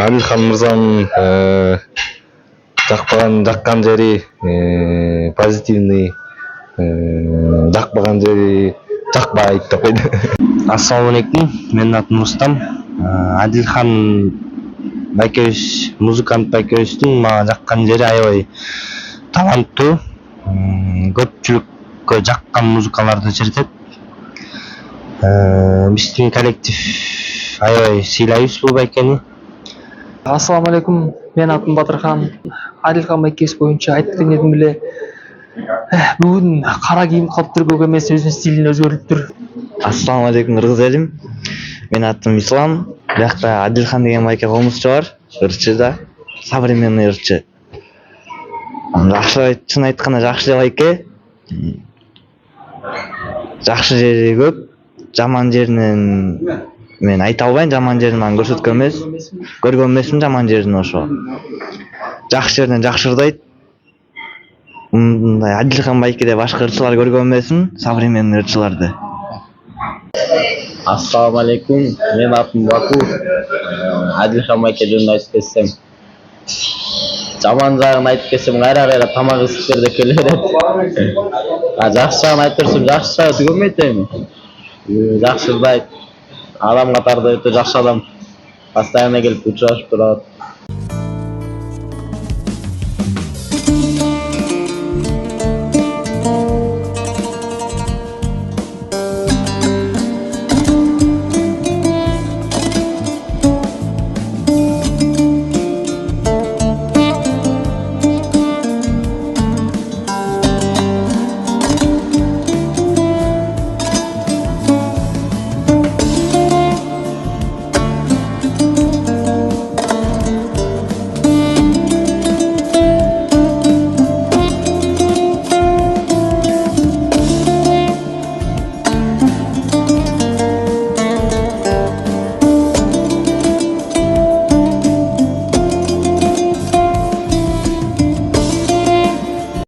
Адилхан мырзанын жаккан жери позитивный, жакпаган жери жакпайт деп койду. Ассаламу алейкум, менин атым Рустам. Адилхан байкебиз, музыкант байкебиздин мага жаккан жери аябай таланттуу, көпчүлүккө жаккан музыкаларды чыртат. Биздин коллектив аябай сыйлайбыз бул байкени. Ассаламу алейкум, менин атым Батырхан. Адилхан байкебиз боюнча айткан едим эле. Бүгүн кара кийим калыптырбөк эмес, өзүнүн стилин өзгөртүптүр. Ассаламу алейкум, кыргыз элим. Менин атым Ислам. Биякта Адилхан деген байке комузчу бар, ырчыда, современный ырчы. Жакшы, чын айтканда жакшы байке. Жакшы жери көп, жаман жеринен мен айта албайм, жаман жерин мага көрсөткөн эмес. Көргөн эмесмин жаман жерин ошо. Жакшы жеринен жакшырдайт. Мындай Адилхан байкеде башка ырчылар көргөн эмесмин, современный ырчыларды. Ассаламу алейкум, менин атым Баку. Адилхан байке жөнүндө айтып кетсем, жаман жагын айтып кетсем кайра тамак ысыктырды келе берет. Жакшы жагын айтып берсем, жакшы жагы түгөнбөйт эми. Жакшырдайт. Адам катарында өтө жакшы адам. Постоянно келип учурашып турат.